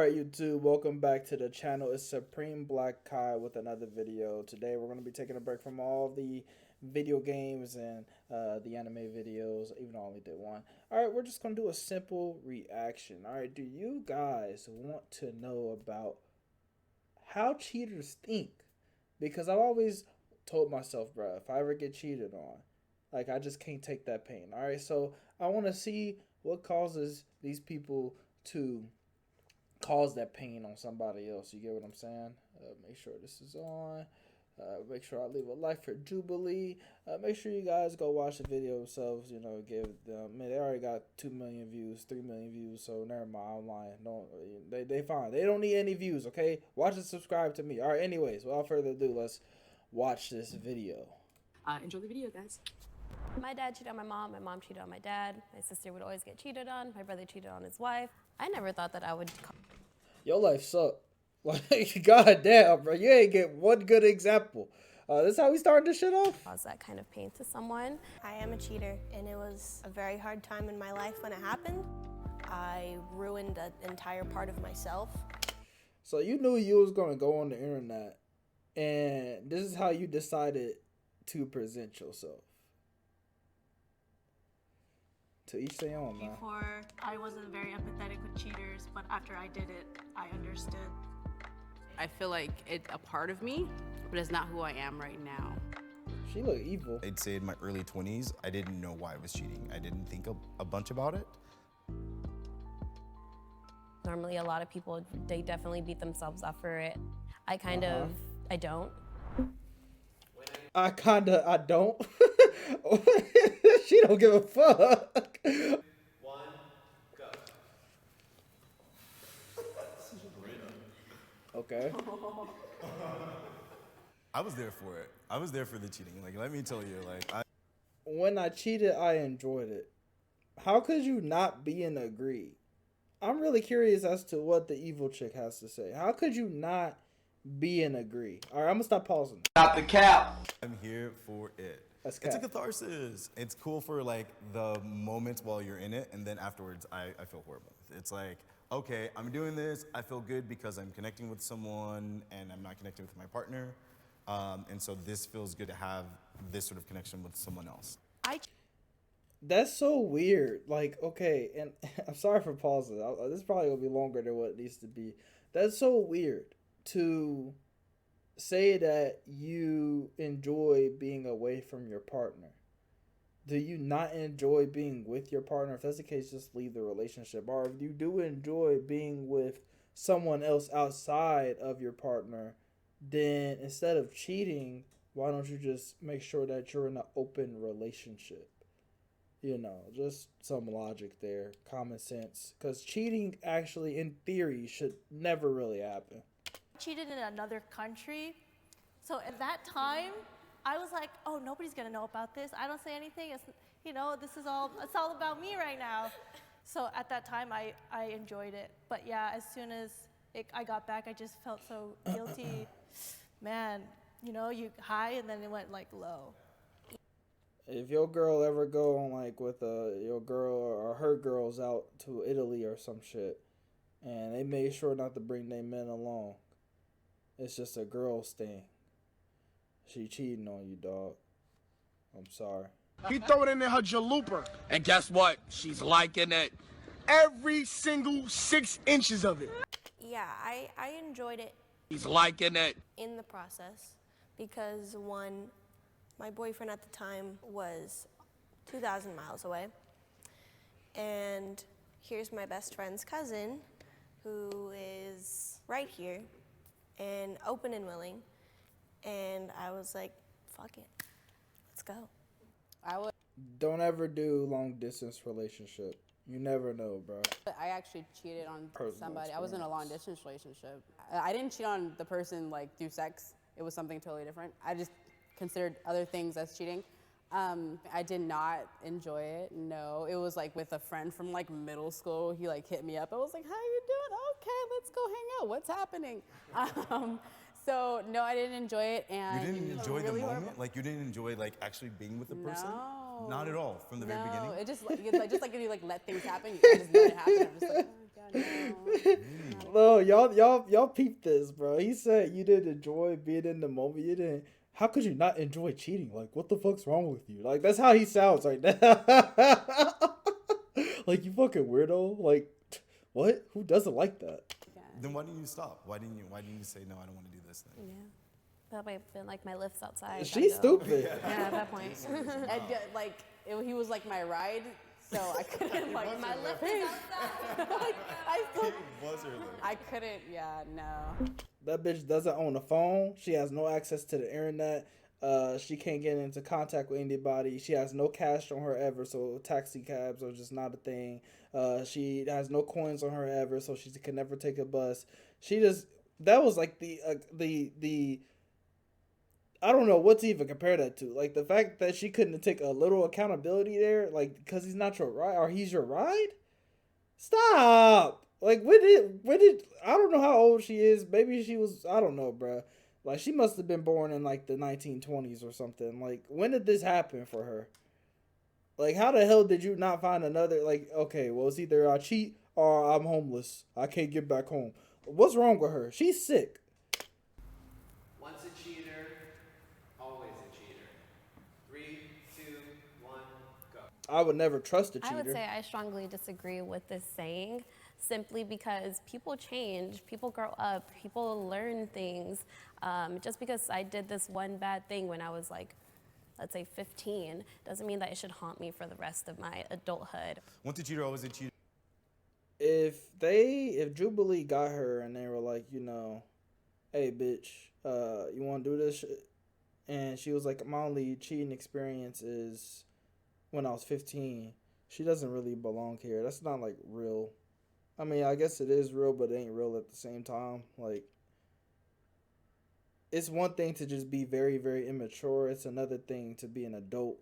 Alright, YouTube, welcome back to the channel. It's Supreme Black Kai with another video. Today we're going to be taking a break from all the video games and the anime videos, even though I only did one. Alright, we're just going to do a simple reaction. Alright, do you guys want to know about how cheaters think? Because I've always told myself, bro, if I ever get cheated on, like, I just can't take that pain. Alright, so I want to see what causes these people to cause that pain on somebody else. You get what I'm saying? Make sure this is on. Make sure I leave a like for Jubilee. Make sure you guys go watch the video yourselves. You know, give them. Man, they already got 2 million views, 3 million views. So never mind. I'm lying. No, they fine. They don't need any views. Okay, watch and subscribe to me. All right. Anyways, without further ado, let's watch this video. Enjoy the video, guys. My dad cheated on my mom cheated on my dad, my sister would always get cheated on, my brother cheated on his wife. I never thought that I would Your life sucked. Like, goddamn, bro. You ain't get one good example. This is how we started this shit off? cause that kind of pain to someone. I am a cheater, and it was a very hard time in my life when it happened. I ruined an entire part of myself. So you knew you was going to go on the internet, and this is how you decided to present yourself. To each their own, man. Before, I wasn't very empathetic with cheaters, but after I did it, I understood. I feel like it's a part of me, but it's not who I am right now. She look evil. I'd say in my early 20s, I didn't know why I was cheating. I didn't think a bunch about it. Normally a lot of people, they definitely beat themselves up for it. I don't. I don't. She don't give a fuck. One, go. Okay. I was there for it. I was there for the cheating. Like, let me tell you, When I cheated, I enjoyed it. How could you not be and agree? I'm really curious as to what the evil chick has to say. How could you not be and agree? All right, I'm gonna stop pausing. Stop the cap. I'm here for it. That's It's a cap. catharsis. It's cool for like the moments while you're in it, and then afterwards, I feel horrible. It's like, okay, I'm doing this. I feel good because I'm connecting with someone, and I'm not connecting with my partner. And so this feels good to have this sort of connection with someone else. That's so weird. Like, okay, and I'm sorry for pausing. This is probably gonna be longer than what it needs to be. That's so weird to say that you enjoy being away from your partner. Do you not enjoy being with your partner? If that's the case, just leave the relationship. Or if you do enjoy being with someone else outside of your partner, then instead of cheating, why don't you just make sure that you're in an open relationship? You know, just some logic there, common sense. Because cheating actually, in theory, should never really happen. Cheated in another country. So at that time, I was like, oh, nobody's gonna know about this. I don't say anything. It's, you know, it's all about me right now. So at that time, I enjoyed it. But yeah, as soon as I got back, I just felt so guilty. Man, you know, you high and then it went like low. If your girl ever go on like with your girl or her girls out to Italy or some shit, and they made sure not to bring their men along, it's just a girl's thing. She cheating on you, dog. I'm sorry. He throwing in there her jalooper. And guess what? She's liking it. Every single 6 inches of it. Yeah, I enjoyed it She's liking it. in the process because one, my boyfriend at the time was 2,000 miles away. And here's my best friend's cousin who is right here and open and willing. And I was like, fuck it, let's go. Don't ever do long distance relationship. You never know, bro. I actually cheated on Personal somebody. I was in a experience. long distance relationship. I didn't cheat on the person like through sex. It was something totally different. I just considered other things as cheating. I did not enjoy it. No, it was like with a friend from like middle school. He like hit me up. I was like, "How you doing? Okay, let's go hang out. What's happening?" So no, I didn't enjoy it, and You didn't it was enjoy the really moment? horrible. Like, you didn't enjoy, like, actually being with the person? No. Not at all, from the very beginning? No, it just like if you like let things happen, you just let it happen. I'm just like, oh my No, y'all peeped this, bro. He said you didn't enjoy being in the moment. You didn't. How could you not enjoy cheating? Like, what the fuck's wrong with you? Like, that's how he sounds right now. Like, you fucking weirdo. Like, what? Who doesn't like that? Then why didn't you stop? Why didn't you say no? I don't want to do this thing. Yeah. That might have been like my lifts outside. She's I'd go. stupid. Yeah, at that point. And he was like my ride, so I couldn't like My lift is outside. like, Was her life. I couldn't. Yeah, no. That bitch doesn't own a phone. She has no access to the internet. She can't get into contact with anybody. She has no cash on her ever, so taxi cabs are just not a thing. She has no coins on her ever, so she can never take a bus. That was like the I don't know what to even compare that to. Like the fact that she couldn't take a little accountability there, like because he's not your ride or he's your ride. Stop. Like when did I don't know how old she is. Maybe she was, I don't know, bruh. Like she must have been born in like the 1920s or something. Like when did this happen for her? Like how the hell did you not find another, like, okay, well it's either I cheat or I'm homeless. I can't get back home. What's wrong with her? She's sick. Once a cheater, always a cheater. 3, 2, 1, go. I would never trust a cheater. I would say I strongly disagree with this saying, simply because people change, people grow up, people learn things. Just because I did this one bad thing when I was like, let's say 15, doesn't mean that it should haunt me for the rest of my adulthood. Once a cheater, always a cheater. If Jubilee got her and they were like, you know, hey bitch, you want to do this shit? And she was like, my only cheating experience is when I was 15. She doesn't really belong here. That's not like real. I mean, I guess it is real, but it ain't real at the same time. Like, it's one thing to just be very, very immature. It's another thing to be an adult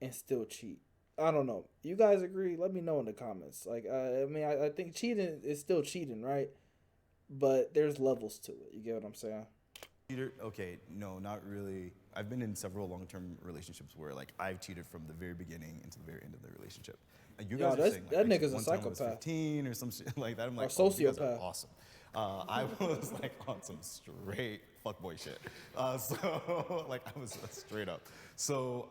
and still cheat. I don't know. You guys agree? Let me know in the comments. Like, I mean, I think cheating is still cheating, right? But there's levels to it. You get what I'm saying? Cheater? Okay, no, not really. I've been in several long-term relationships where like I've cheated from the very beginning into the very end of the relationship. And you guys are saying like, that I nigga's cheated a one time when I was psychopath. 15 or some shit like that. I'm like, Or oh, you guys are sociopath. awesome. I was like on some straight fuckboy shit. So like I was straight up. So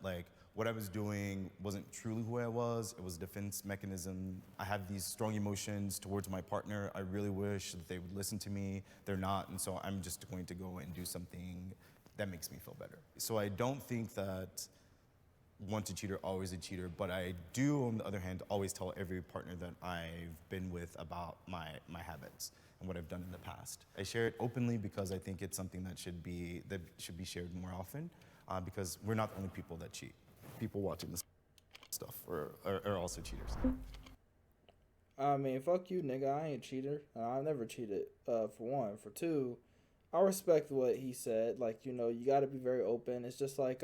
like what I was doing wasn't truly who I was. It was a defense mechanism. I have these strong emotions towards my partner. I really wish that they would listen to me. They're not, and so I'm just going to go and do something that makes me feel better. So I don't think that once a cheater, always a cheater, but I do, on the other hand, always tell every partner that I've been with about my habits and what I've done in the past. I share it openly because I think it's something that should be shared more often, because we're not the only people that cheat. People watching this stuff are also cheaters. I mean, fuck you, nigga. I ain't a cheater. I never cheated, for one. For two, I respect what he said. Like, you know, you got to be very open. It's just like,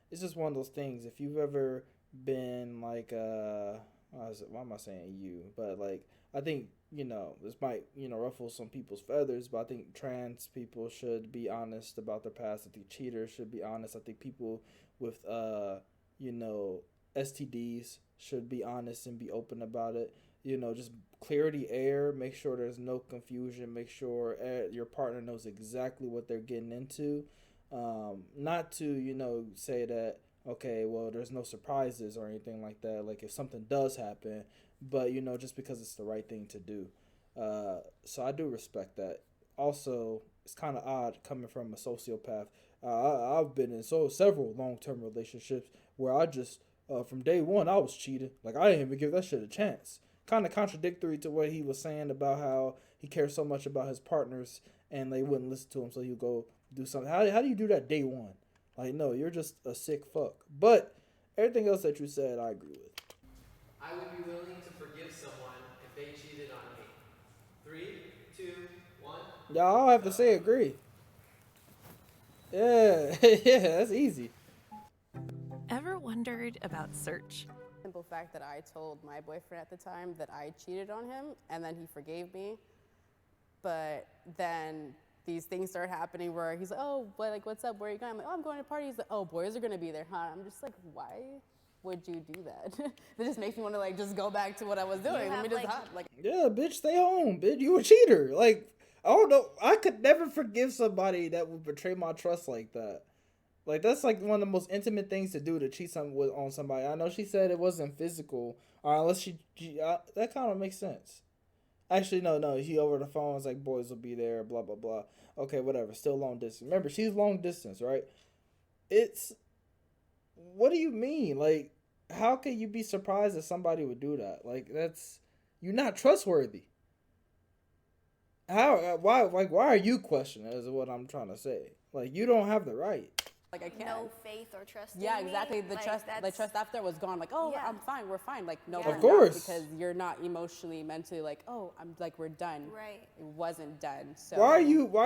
it's just one of those things. If you've ever been like, why am I saying you? But like, I think, you know, this might, you know, ruffle some people's feathers, but I think trans people should be honest about their past. I think cheaters should be honest. I think people with, you know, STDs should be honest and be open about it. You know, just clear the air, make sure there's no confusion, make sure your partner knows exactly what they're getting into. Not to, you know, say that, okay, well, there's no surprises or anything like that, like if something does happen, but, you know, just because it's the right thing to do. So I do respect that. Also, it's kind of odd coming from a sociopath. I've been in several long-term relationships where I just, from day one, I was cheating. Like, I didn't even give that shit a chance. Kind of contradictory to what he was saying about how he cares so much about his partners and they wouldn't listen to him, so he'd go do something. How do you do that day one? Like, no, you're just a sick fuck. But everything else that you said, I agree with. I would be willing to forgive someone if they cheated on me. 3, 2, 1. Y'all all have to say agree. Yeah, yeah, that's easy. Ever wondered about search? Simple fact that I told my boyfriend at the time that I cheated on him, and then he forgave me. But then these things start happening where he's like, oh, but like, what's up? Where are you going? I'm like, oh, I'm going to a party. He's like, oh, boys are going to be there, huh? I'm just like, why? would you do that? That just makes me want to like just go back to what I was doing. Let have, me just like- hop. Like Yeah, bitch, stay home, bitch. You a cheater. Like, I don't know. I could never forgive somebody that would betray my trust like that. Like, that's like one of the most intimate things to do, to cheat on somebody. I know she said it wasn't physical, or unless that kind of makes sense. Actually, no. He over the phone was like, boys will be there, blah blah blah. Okay, whatever. Still long distance. Remember, she's long distance, right? It's. What do you mean? Like, how can you be surprised that somebody would do that? Like, you're not trustworthy. Why are you questioning? Is what I'm trying to say. Like, you don't have the right. I can't. No faith or trust. Yeah, in me. exactly. The Like, trust, that's- trust after was gone. Like, oh, Yeah. I'm fine. We're fine. Like, no, Yeah. we're Of course. not, because you're not emotionally, mentally like, oh, I'm like, we're done. Right. It wasn't done. So Why are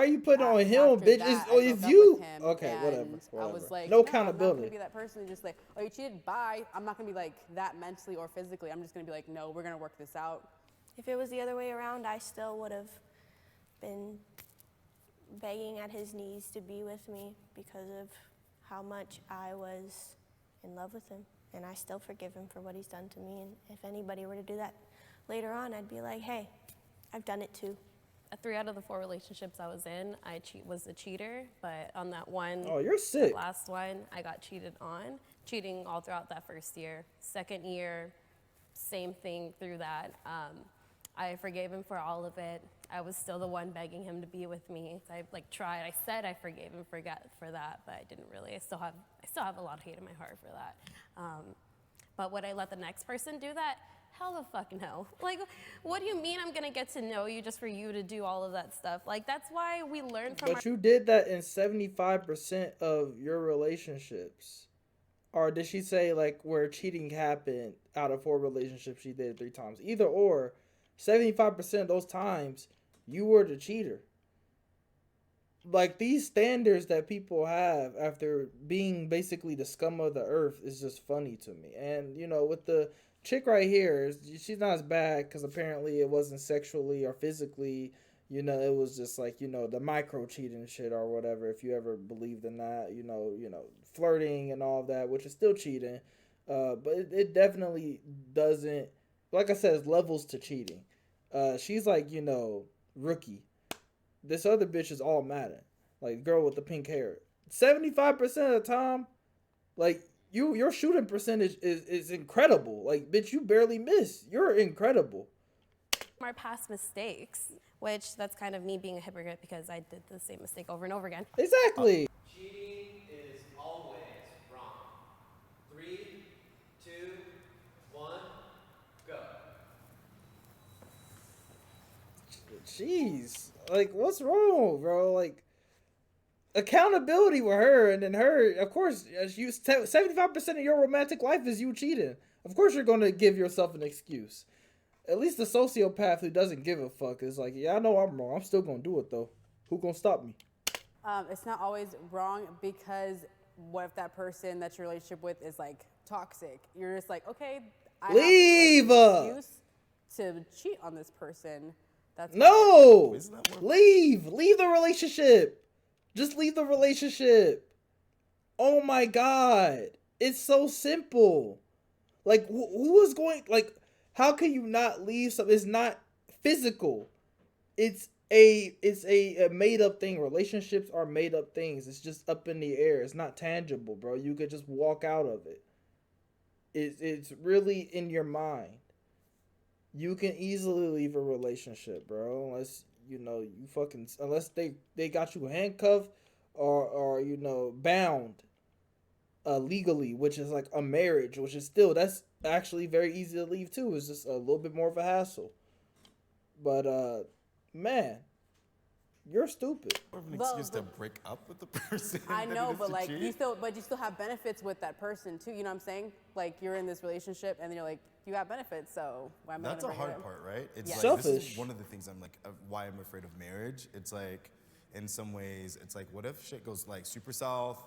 you putting on him, after bitch? that, It's I if broke up you with him, okay, and whatever. I was like, no I'm not accountability. gonna be that person who just like, oh, you cheated. Bye. I'm not gonna be like that mentally or physically. I'm just gonna be like, no, we're gonna work this out. If it was the other way around, I still would have been begging at his knees to be with me because of how much I was in love with him. And I still forgive him for what he's done to me. And if anybody were to do that later on, I'd be like, hey, I've done it too. 3 out of the 4 relationships I was in, I was a cheater, but on that one, Oh, you're sick. the last one, I got cheated on. Cheating all throughout that first year. Second year, same thing through that. I forgave him for all of it. I was still the one begging him to be with me. I tried. I said I forgave him for that, but I didn't really. I still have a lot of hate in my heart for that. But would I let the next person do that? Hell the fuck no. Like, what do you mean I'm gonna get to know you just for you to do all of that stuff? Like, that's why we learn from But you did that in 75% of your relationships. Or did she say, like, where cheating happened out of 4 relationships, she did it 3 times? Either or, 75% of those times, you were the cheater. Like, these standards that people have after being basically the scum of the earth is just funny to me. And, you know, with the chick right here, she's not as bad because apparently it wasn't sexually or physically. You know, it was just like, you know, the micro cheating shit or whatever, if you ever believed in that, you know, flirting and all of that, which is still cheating. But it definitely doesn't, like I said, it's levels to cheating. She's like, you know, rookie. This other bitch is all Madden. Like, girl with the pink hair. 75% of the time, like, your shooting percentage is incredible. Like, bitch, you barely miss. You're incredible. our past mistakes, which that's kind of me being a hypocrite because I did the same mistake over and over again. Exactly. Cheating is always wrong. 3, 2, 1, go. Jeez. Like, what's wrong, bro? Like, accountability with her, and then her, of course, as you 75% of your romantic life is you cheating. Of course you're going to give yourself an excuse. At least the sociopath who doesn't give a fuck is like, yeah, I know I'm wrong. I'm still going to do it, though. Who going to stop me? It's not always wrong, because what if that person that your relationship with is like toxic? You're just like, okay, I Leave! have an excuse to cheat on this person. That's No! Isn't that what- Leave! Leave the relationship! Just leave the relationship. Oh my god. It's so simple. Like, who is going, like, how can you not leave something? It's not physical. It's a made up thing. Relationships are made up things. It's just up in the air. It's not tangible, bro. You could just walk out of it. It's really in your mind. You can easily leave a relationship, bro, unless unless they got you handcuffed or bound legally, which is like a marriage, which is still, that's actually very easy to leave too. It's just a little bit more of a hassle. But man, you're stupid. More of an Well, excuse to break up with the person. I than know, it is but to like cheat. you still have benefits with that person too. You know what I'm saying? Like, you're in this relationship and then you're like, you have benefits, so why am I That's a gonna bring it hard up? part, right? It's Yeah. like, this Selfish. is one of the things I'm like, why I'm afraid of marriage. It's like, in some ways, it's like, what if shit goes like super south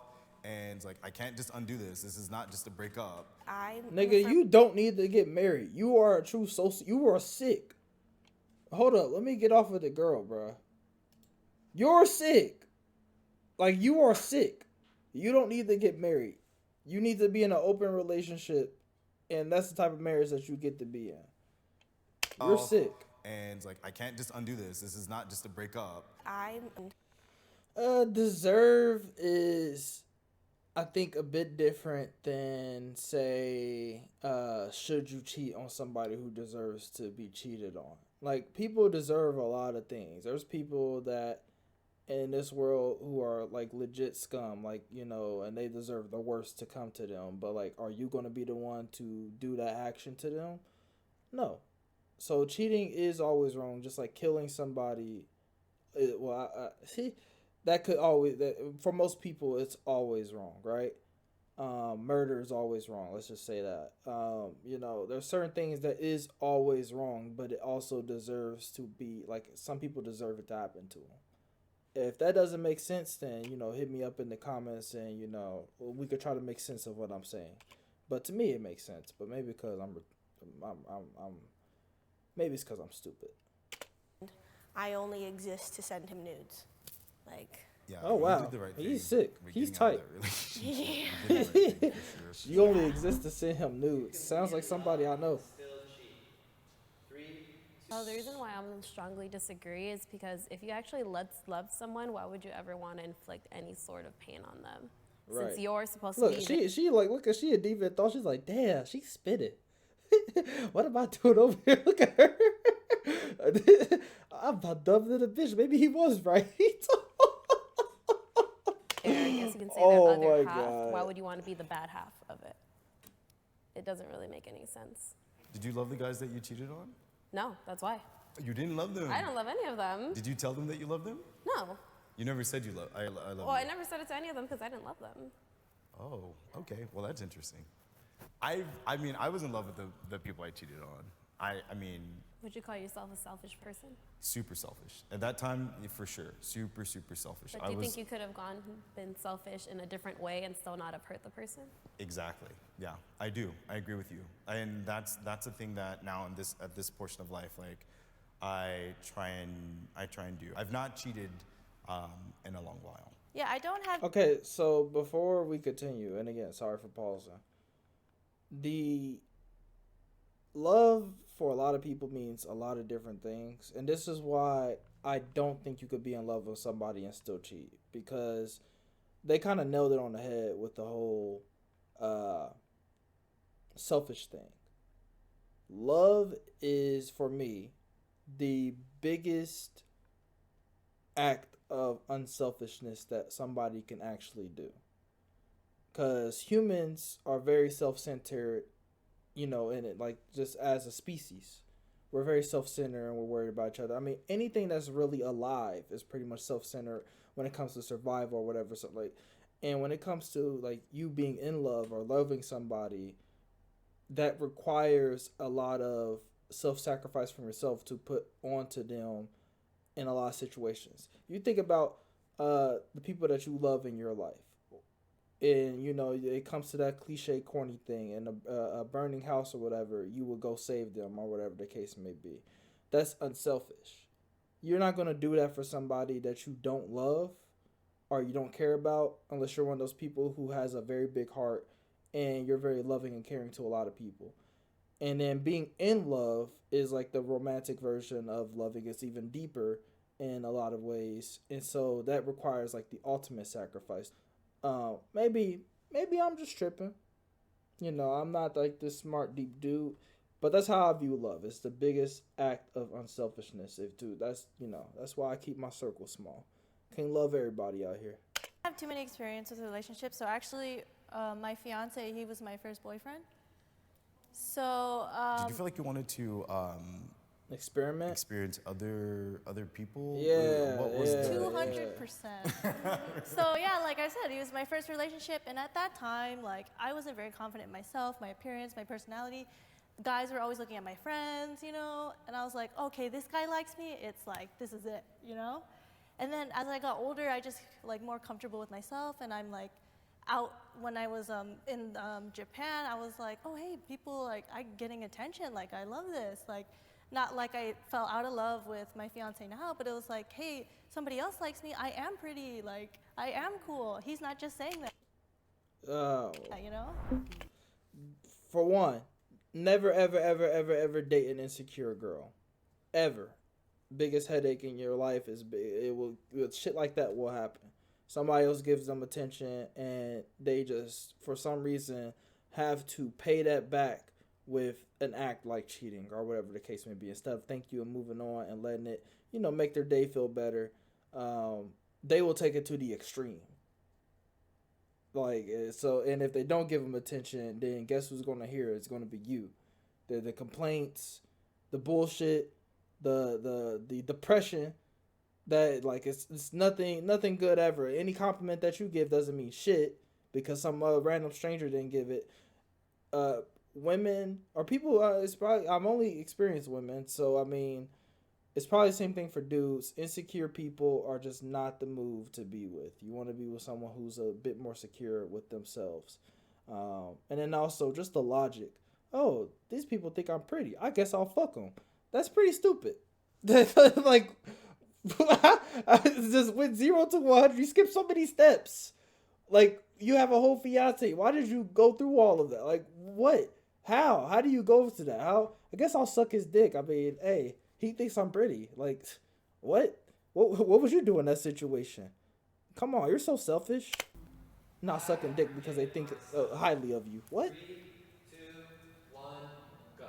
and it's like, I can't just undo this. This is not just a breakup. Nigga, you don't need to get married. You are a true you are sick. Hold up, let me get off of the girl, bro. You're sick. Like, you are sick. You don't need to get married. You need to be in an open relationship and that's the type of marriage that you get to be in. You're sick. And like, I can't just undo this. This is not just a breakup. Deserve is, I think, a bit different than, say, should you cheat on somebody who deserves to be cheated on. Like, people deserve a lot of things. There's people that in this world who are like legit scum, like, you know, and they deserve the worst to come to them. But like, are you going to be the one to do that action to them? No. So cheating is always wrong, just like killing somebody. See, that could always, for most people, it's always wrong, right? Murder is always wrong. Let's just say that. You know, there's certain things that is always wrong, but it also deserves to be, like, some people deserve it to happen to them. If that doesn't make sense, then, you know, hit me up in the comments and, you know, we could try to make sense of what I'm saying. But to me, it makes sense. But maybe because maybe it's because I'm stupid. I only exist to send him nudes. Like. Yeah. Oh wow, You did the right thing. he's sick. We're He's getting out of tight. that relationship. You did the right thing, for sure. You only exist to send him nudes. Sounds like somebody I know. Still cheat. 3, 2, Well, the reason why I'm strongly disagree is because if you actually love someone, why would you ever want to inflict any sort of pain on them? Right. Since you're supposed Look, to be. she like, look at, she a deep in thought. She's like, damn, she spit it. What am I doing over here? Look at her. I'm about dubbing the bitch. Maybe he was right. I guess you can say Oh their other my half. God. Why would you want to be the bad half of it? It doesn't really make any sense. Did you love the guys that you cheated on? No, that's why. You didn't love them. I don't love any of them. Did you tell them that you loved them? No. You never said you love. I love Well, you. I never said it to any of them because I didn't love them. Oh, okay. Well, that's interesting. I mean, I was in love with the people I cheated on. I mean, Would you call yourself a selfish person? super selfish. At that time, for sure. Super, super selfish. But do you think you could have been selfish in a different way and still not have hurt the person? Exactly. Yeah, I do. I agree with you. And that's a thing that now at this portion of life, like, I try and do. I've not cheated in a long while. Yeah, I don't have. Okay, so before we continue, and again, sorry for pausing. The love for a lot of people means a lot of different things, and this is why I don't think you could be in love with somebody and still cheat, because they kind of nailed it on the head with the whole selfish thing. Love is, for me, the biggest act of unselfishness that somebody can actually do. Because humans are very self-centered, you know, in it, like, just as a species. We're very self-centered and we're worried about each other. I mean, anything that's really alive is pretty much self-centered when it comes to survival or whatever. So, like, and when it comes to, like, you being in love or loving somebody, that requires a lot of self-sacrifice from yourself to put onto them in a lot of situations. You think about the people that you love in your life. And, you know, it comes to that cliche corny thing, in a burning house or whatever, you will go save them or whatever the case may be. That's unselfish. You're not going to do that for somebody that you don't love or you don't care about, unless you're one of those people who has a very big heart and you're very loving and caring to a lot of people. And then being in love is like the romantic version of loving. It's even deeper in a lot of ways. And so that requires like the ultimate sacrifice. Maybe I'm just tripping. You know, I'm not like this smart, deep dude. But that's how I view love. It's the biggest act of unselfishness. That's why I keep my circle small. Can't love everybody out here. I have too many experience with relationships. So actually, my fiance, he was my first boyfriend. So. Did you feel like you wanted to experiment? Experience other people? Yeah. What was yeah, 200%. So yeah, like I said, he was my first relationship, and at that time, like, I wasn't very confident in myself, my appearance, my personality. Guys were always looking at my friends, you know, and I was like, okay, this guy likes me. It's like, this is it, you know. And then as I got older, I just like more comfortable with myself, and I'm like, out when I was in Japan, I was like, oh hey, people, like, I'm getting attention, like, I love this, like. Not like I fell out of love with my fiance now, but it was like, hey, somebody else likes me. I am pretty. Like, I am cool. He's not just saying that. You know? For one, Never, ever, ever, ever, ever date an insecure girl. Ever. Biggest headache in your life is shit like that will happen. Somebody else gives them attention and they just, for some reason, have to pay that back with an act like cheating or whatever the case may be. Instead of thank you and moving on and letting it, make their day feel better, they will take it to the extreme. And if they don't give them attention, then guess who's going to hear it? It's going to be you. The complaints, the bullshit, the depression, that it's nothing good ever. Any compliment that you give doesn't mean shit because some random stranger didn't give it. Women or people, it's probably, I've only experienced women, so I mean, it's probably the same thing for dudes. Insecure people are just not the move to be with. You want to be with someone who's a bit more secure with themselves. And then also just the logic. Oh, these people think I'm pretty. I guess I'll fuck them. That's pretty stupid. Like, I just went 0 to 100. You skipped so many steps. Like, you have a whole fiance. Why did you go through all of that? Like, what? How? How do you go to that? How? I guess I'll suck his dick. I mean, hey, he thinks I'm pretty. Like, what? What was you doing in that situation? Come on, you're so selfish. Not sucking dick because they think highly of you. What? 3, 2, 1, go.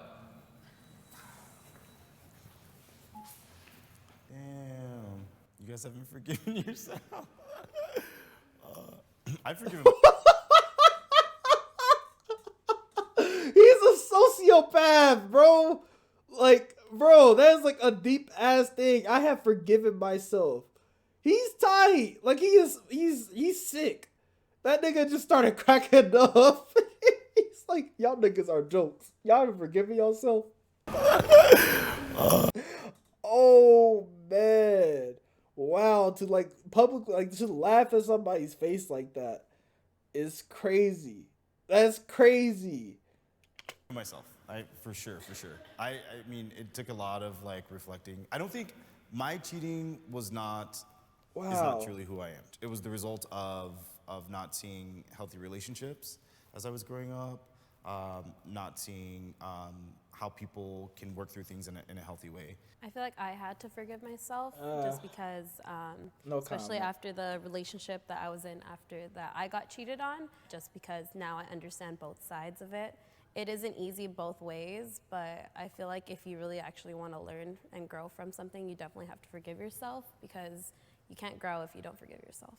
Damn. You guys haven't forgiven yourself. I've forgiven. He's a sociopath, bro. Like, bro, that's like a deep ass thing. I have forgiven myself. He's tight. Like, he's sick. That nigga just started cracking up. He's like, y'all niggas are jokes. Y'all ever forgiven yourself? Oh man. Wow, to like publicly, like, just laugh at somebody's face like that is crazy. That's crazy. Myself, for sure. I mean, it took a lot of like reflecting. I don't think my cheating was not is not truly who I am. It was the result of not seeing healthy relationships as I was growing up, not seeing how people can work through things in a healthy way. I feel like I had to forgive myself just because, especially after the relationship that I was in after that I got cheated on, just because now I understand both sides of it. It isn't easy both ways, but I feel like if you really actually want to learn and grow from something, you definitely have to forgive yourself because you can't grow if you don't forgive yourself.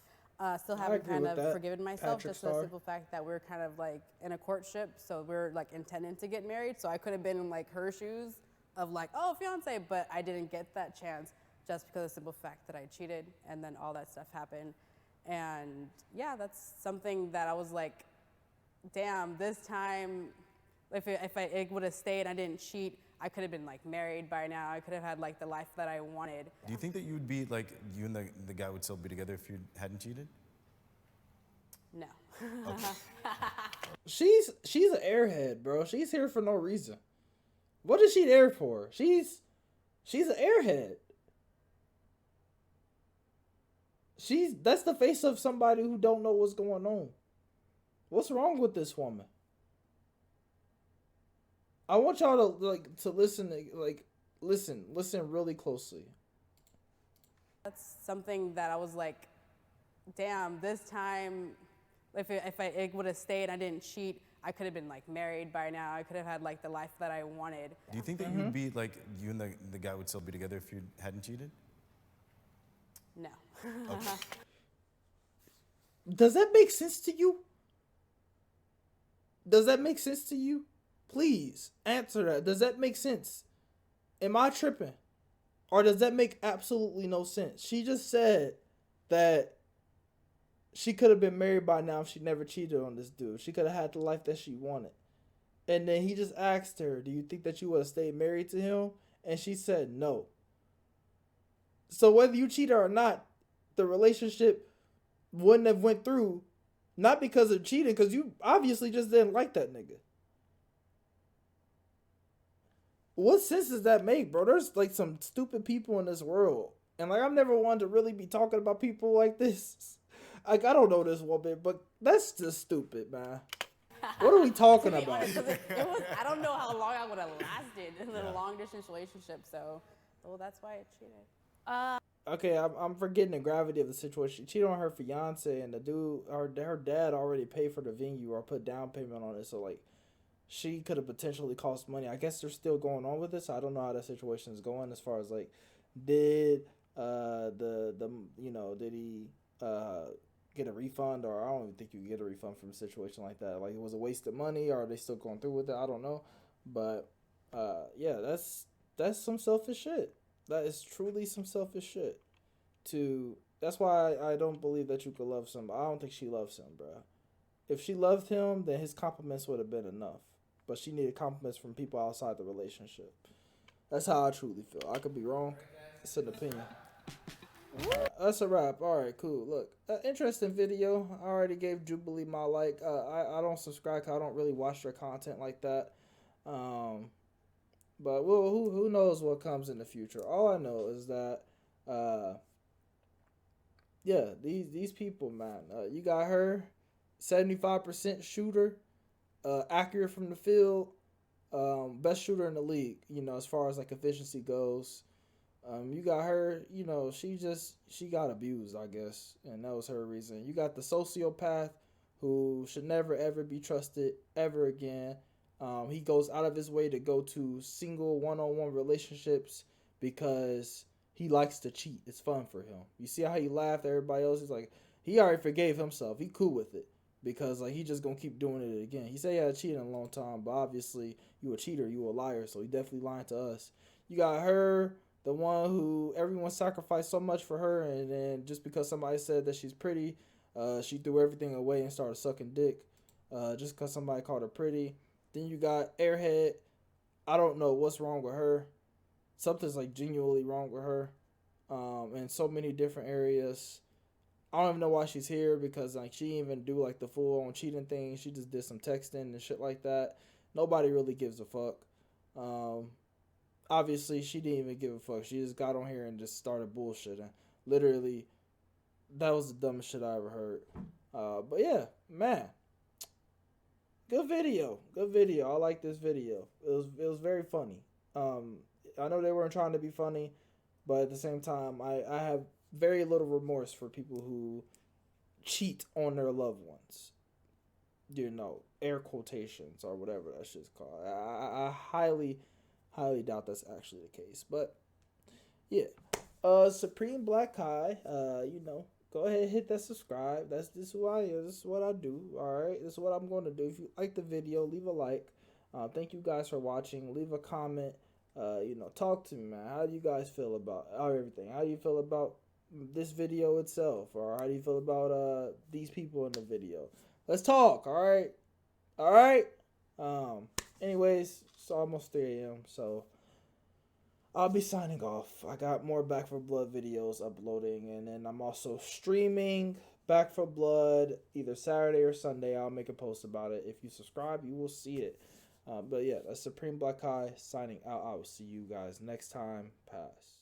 Still haven't kind of forgiven myself, just for the simple fact that we're kind of like in a courtship, so we're like intending to get married, so I could have been in like her shoes of like, oh, fiance, but I didn't get that chance just because of the simple fact that I cheated and then all that stuff happened. And yeah, that's something that I was like, damn, this time, if I would have stayed and I didn't cheat, I could have been like married by now. I could have had like the life that I wanted. Do you think that you would be like, you and the guy would still be together if you hadn't cheated? No. Okay. She's an airhead, bro. She's here for no reason. What is she there for? She's an airhead. That's the face of somebody who don't know what's going on. What's wrong with this woman? I want y'all to listen really closely. That's something that I was like, damn, this time, if I would have stayed and I didn't cheat, I could have been like married by now. I could have had like the life that I wanted. Do you think that you would be like, you and the guy would still be together if you hadn't cheated? No. Okay. Does that make sense to you? Does that make sense to you? Please answer that. Does that make sense? Am I tripping? Or does that make absolutely no sense? She just said that she could have been married by now if she never cheated on this dude. She could have had the life that she wanted. And then he just asked her, do you think that you would have stayed married to him? And she said no. So whether you cheated or not, the relationship wouldn't have went through, not because of cheating, because you obviously just didn't like that nigga. What sense does that make, bro? There's like some stupid people in this world. And like, I've never wanted to really be talking about people like this. Like, I don't know this woman, but that's just stupid, man. What are we talking To be about? honest, 'cause it was, I don't know how long I would have lasted in a long distance relationship. So, well, that's why I cheated. Okay, I'm forgetting the gravity of the situation. She cheated on her fiance, and the dude, her dad already paid for the venue or put down payment on it. So like, she could have potentially cost money. I guess they're still going on with this. I don't know how that situation is going as far as like, did did he get a refund, or I don't even think you get a refund from a situation like that. Like, it was a waste of money, or are they still going through with it? I don't know, but yeah, that's some selfish shit. That is truly some selfish shit. That's why I don't believe that you could love somebody. I don't think she loves him, bro. If she loved him, then his compliments would have been enough. But she needed compliments from people outside the relationship. That's how I truly feel. I could be wrong. It's an opinion. That's a wrap. All right, cool. Look, interesting video. I already gave Jubilee my like. I don't subscribe 'cause I don't really watch their content like that. But who knows what comes in the future? All I know is that, yeah, these people, man. You got her, 75% shooter, accurate from the field, best shooter in the league. You know, as far as like efficiency goes. You got her, you know, she got abused, I guess, and that was her reason. You got the sociopath who should never ever be trusted ever again. He goes out of his way to go to single one-on-one relationships because he likes to cheat. It's fun for him. You see how he laughed at everybody else? He's like, he already forgave himself. He cool with it because like he just gonna keep doing it again. He said he had cheated in a long time, but obviously you a cheater, you a liar, so he definitely lying to us. You got her, the one who everyone sacrificed so much for her, and then just because somebody said that she's pretty, she threw everything away and started sucking dick, just because somebody called her pretty. Then you got Airhead. I don't know what's wrong with her. Something's like genuinely wrong with her, in so many different areas. I don't even know why she's here because like she didn't even do like the full on cheating thing. She just did some texting and shit like that. Nobody really gives a fuck. Obviously, she didn't even give a fuck. She just got on here and just started bullshitting. Literally, that was the dumbest shit I ever heard. But yeah, man. Good video. Good video. I like this video. It was very funny. I know they weren't trying to be funny, but at the same time, I have very little remorse for people who cheat on their loved ones. You know, air quotations or whatever that shit's called. I highly doubt that's actually the case. But yeah. Supreme Black Kai, you know, go ahead and hit that subscribe. This is who I am. This is what I do. Alright. This is what I'm going to do. If you like the video, leave a like. Thank you guys for watching. Leave a comment. You know, talk to me, man. How do you guys feel about everything? How do you feel about this video itself? Or how do you feel about these people in the video? Let's talk, alright? Alright? Anyways, it's almost 3 a.m. So I'll be signing off. I got more Back 4 Blood videos uploading, and then I'm also streaming Back 4 Blood either Saturday or Sunday. I'll make a post about it. If you subscribe, you will see it. But yeah, that's Supreme Black Kai signing out. I will see you guys next time. Pass.